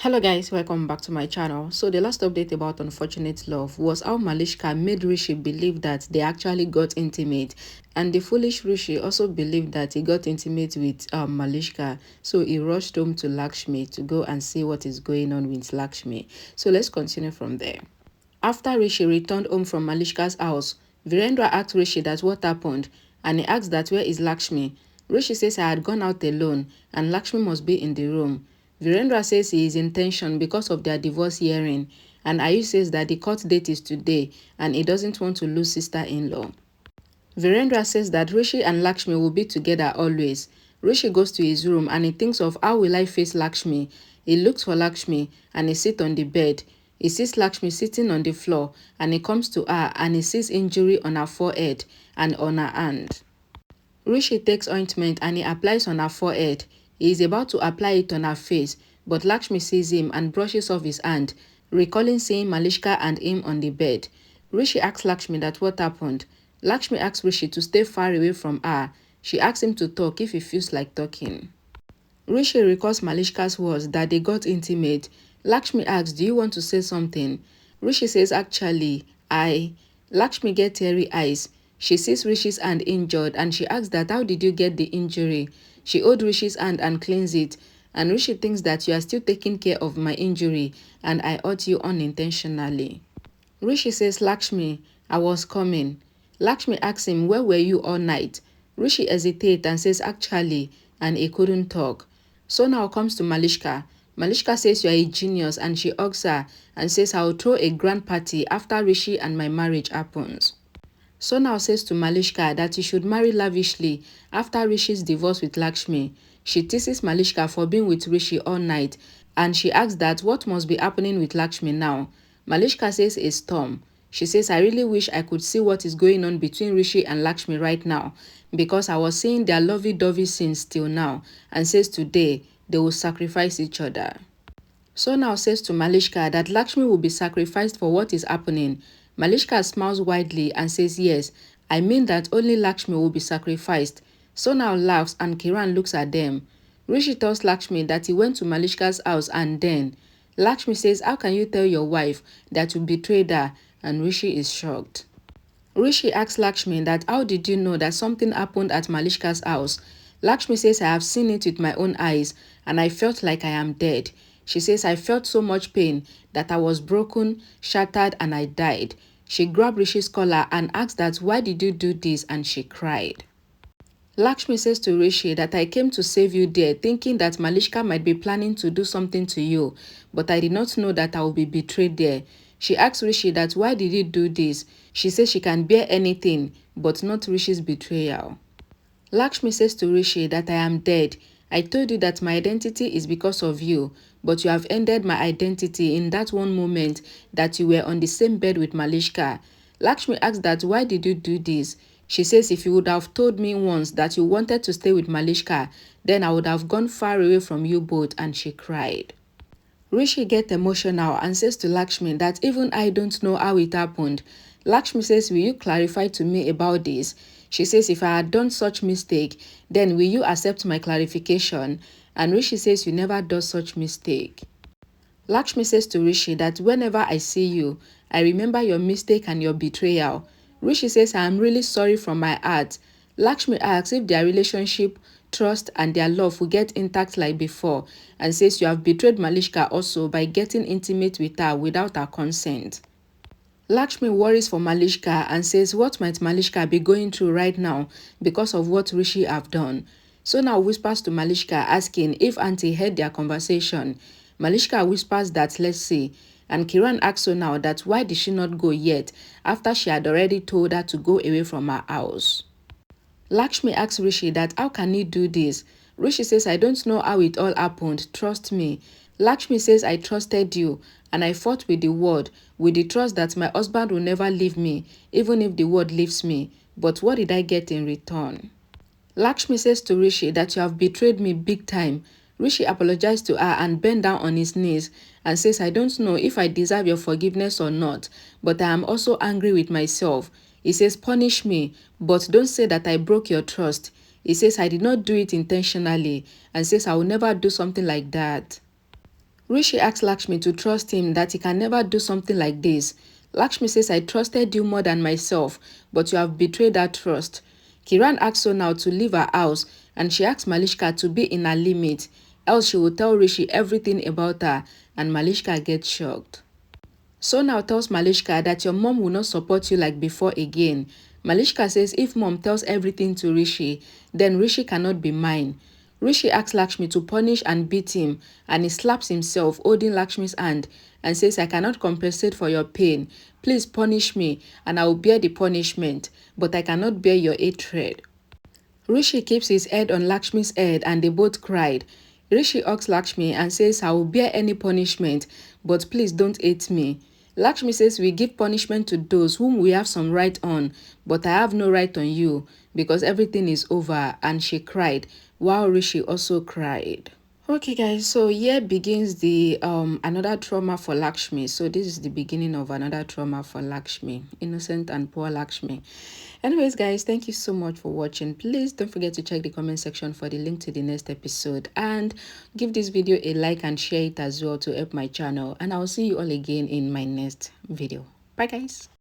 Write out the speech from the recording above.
Hello guys, welcome back to my channel. So the last update about Unfortunate Love was how Malishka made Rishi believe that they actually got intimate, and the foolish Rishi also believed that he got intimate with Malishka. So he rushed home to Lakshmi to go and see what is going on with Lakshmi. So let's continue from there. After Rishi returned home from Malishka's house, Virendra asked Rishi that what happened, and he asked that where is Lakshmi. Rishi says I had gone out alone and Lakshmi must be in the room. Virendra says he is in tension because of their divorce hearing, and Ayush says that the court date is today and he doesn't want to lose sister-in-law. Virendra says that Rishi and Lakshmi will be together always. Rishi goes to his room and he thinks of how will I face Lakshmi. He looks for Lakshmi and he sits on the bed. He sees Lakshmi sitting on the floor and he comes to her and he sees injury on her forehead and on her hand. Rishi takes ointment and he applies on her forehead. He is about to apply it on her face, but Lakshmi sees him and brushes off his hand, recalling seeing Malishka and him on the bed. Rishi asks Lakshmi that what happened. Lakshmi asks Rishi to stay far away from her. She asks him to talk if he feels like talking. Rishi recalls Malishka's words that they got intimate. Lakshmi asks, do you want to say something? Rishi says, actually, Lakshmi gets teary eyes. She sees Rishi's hand injured and she asks that how did you get the injury? She holds Rishi's hand and cleans it. And Rishi thinks that you are still taking care of my injury and I hurt you unintentionally. Rishi says, Lakshmi, I was coming. Lakshmi asks him, where were you all night? Rishi hesitates and says, actually, and he couldn't talk. Sonal comes to Malishka. Malishka says you are a genius and she hugs her and says I will throw a grand party after Rishi and my marriage happens. Sonal says to Malishka that he should marry lavishly after Rishi's divorce with Lakshmi. She teases Malishka for being with Rishi all night and she asks that what must be happening with Lakshmi now. Malishka says a storm. She says I really wish I could see what is going on between Rishi and Lakshmi right now because I was seeing their lovey-dovey scenes till now, and says today they will sacrifice each other. Sonal says to Malishka that Lakshmi will be sacrificed for what is happening. Malishka smiles widely and says yes, I mean that only Lakshmi will be sacrificed. Sonal laughs and Kiran looks at them. Rishi tells Lakshmi that he went to Malishka's house and then Lakshmi says how can you tell your wife that you betrayed her, and Rishi is shocked. Rishi asks Lakshmi that how did you know that something happened at Malishka's house? Lakshmi says I have seen it with my own eyes and I felt like I am dead. She says I felt so much pain that I was broken, shattered and I died. She grabbed Rishi's collar and asked that why did you do this, and she cried. Lakshmi says to Rishi that I came to save you there thinking that Malishka might be planning to do something to you, but I did not know that I would be betrayed there. She asks Rishi that why did he do this? She says she can bear anything, but not Rishi's betrayal. Lakshmi says to Rishi that I am dead. I told you that my identity is because of you, but you have ended my identity in that one moment that you were on the same bed with Malishka. Lakshmi asks that why did you do this? She says if you would have told me once that you wanted to stay with Malishka, then I would have gone far away from you both, and she cried. Rishi gets emotional and says to Lakshmi that even I don't know how it happened. Lakshmi says, will you clarify to me about this? She says, if I had done such mistake, then will you accept my clarification? And Rishi says, you never do such mistake. Lakshmi says to Rishi that whenever I see you, I remember your mistake and your betrayal. Rishi says, I am really sorry from my heart. Lakshmi asks if their relationship, trust and their love will get intact like before, and says you have betrayed Malishka also by getting intimate with her without her consent. Lakshmi worries for Malishka and says what might Malishka be going through right now because of what Rishi have done. Sonal whispers to Malishka asking if auntie heard their conversation. Malishka whispers that let's see, and Kiran asks Sonal that why did she not go yet after she had already told her to go away from her house. Lakshmi asks Rishi that how can he do this? Rishi says I don't know how it all happened, trust me. Lakshmi says I trusted you and I fought with the world with the trust that my husband will never leave me even if the world leaves me, but what did I get in return? Lakshmi says to Rishi that you have betrayed me big time. Rishi apologized to her and bent down on his knees and says I don't know if I deserve your forgiveness or not, but I am also angry with myself. He says punish me, but don't say that I broke your trust. He says I did not do it intentionally and says I will never do something like that. Rishi asks Lakshmi to trust him, that he can never do something like this. Lakshmi says, I trusted you more than myself, but you have betrayed that trust. Kiran asks Sonal to leave her house, and she asks Malishka to be in her limit, else she will tell Rishi everything about her, and Malishka gets shocked. Sonal tells Malishka that your mom will not support you like before again. Malishka says if mom tells everything to Rishi, then Rishi cannot be mine. Rishi asks Lakshmi to punish and beat him, and he slaps himself, holding Lakshmi's hand, and says, I cannot compensate for your pain. Please punish me, and I will bear the punishment, but I cannot bear your hatred. Rishi keeps his head on Lakshmi's head, and they both cried. Rishi hugs Lakshmi and says, I will bear any punishment, but please don't hate me. Lakshmi says, we give punishment to those whom we have some right on, but I have no right on you because everything is over, and she cried, while Rishi also cried. Okay guys, so here begins the another trauma for Lakshmi. So this is the beginning of another trauma for Lakshmi, innocent and poor Lakshmi. Anyways guys, thank you so much for watching. Please don't forget to check the comment section for the link to the next episode, and give this video a like and share it as well to help my channel, and I'll see you all again in my next video. Bye guys.